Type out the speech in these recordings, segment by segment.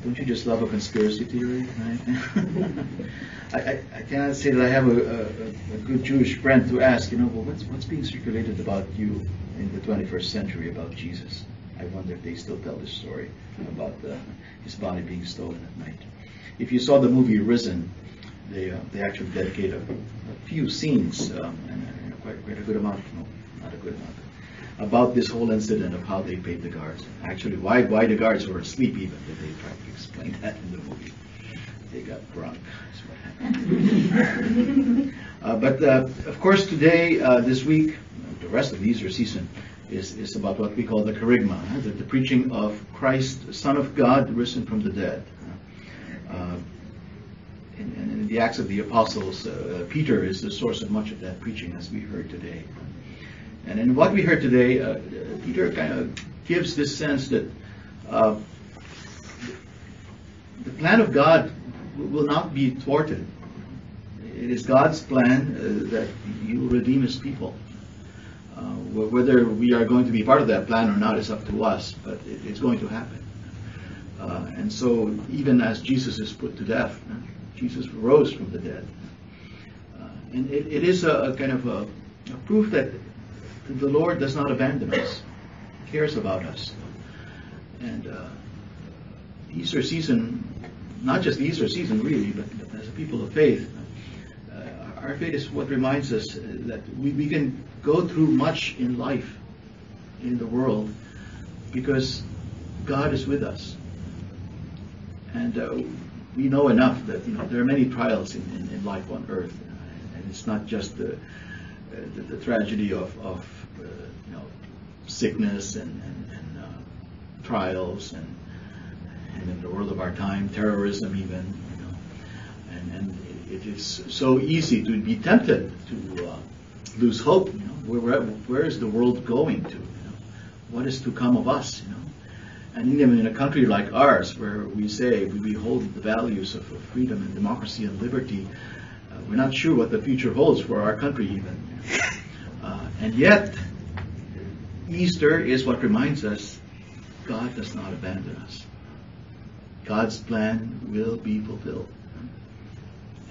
don't you just love a conspiracy theory, right? I cannot say that I have a good Jewish friend to ask, well, what's being circulated about you in the 21st century about Jesus? I wonder if they still tell this story about his body being stolen at night. If you saw the movie Risen, they actually dedicate a few scenes, and quite a good amount, no, not a good amount, about this whole incident of how they paid the guards. Actually, why the guards were asleep even. They tried to explain that in the movie. They got drunk. That's what happened. But of course today, this week, the rest of the Easter season is about what we call the Kerygma, the preaching of Christ, Son of God, risen from the dead. In the Acts of the Apostles, Peter is the source of much of that preaching, as we heard today. And in what we heard today, Peter kind of gives this sense that the plan of God will not be thwarted. It is God's plan that He will redeem His people. Whether we are going to be part of that plan or not is up to us, but it's going to happen. And so even as Jesus is put to death, Jesus rose from the dead. And it is a kind of a proof that the Lord does not abandon us. He cares about us. And Easter season, not just the Easter season really, but as a people of faith, our faith is what reminds us that we can go through much in life, in the world, because God is with us. And we know enough that there are many trials in life on earth, and it's not just the tragedy of sickness and trials, and in the world of our time, terrorism even, and it is so easy to be tempted to lose hope. Where is the world going to? What is to come of us? And even in a country like ours, where we say we hold the values of freedom and democracy and liberty, we're not sure what the future holds for our country even. And yet, Easter is what reminds us God does not abandon us. God's plan will be fulfilled.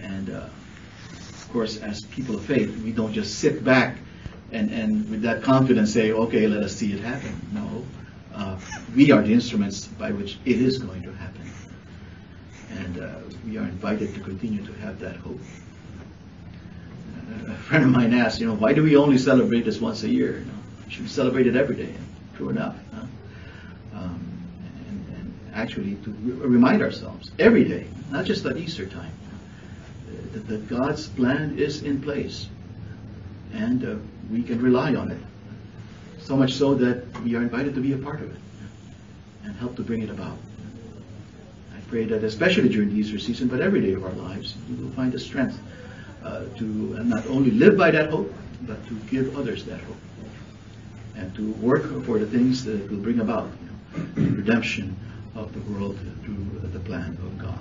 And of course, as people of faith, we don't just sit back and with that confidence say, okay, let us see it happen. No. We are the instruments by which it is going to happen. And we are invited to continue to have that hope. A friend of mine asked, why do we only celebrate this once a year? We should celebrate it every day. True enough. And actually to remind ourselves every day, not just at Easter time, that God's plan is in place. And we can rely on it. So much so that we are invited to be a part of it and help to bring it about. I pray that especially during the Easter season, but every day of our lives, we will find the strength to not only live by that hope, but to give others that hope. And to work for the things that will bring about the redemption of the world through the plan of God.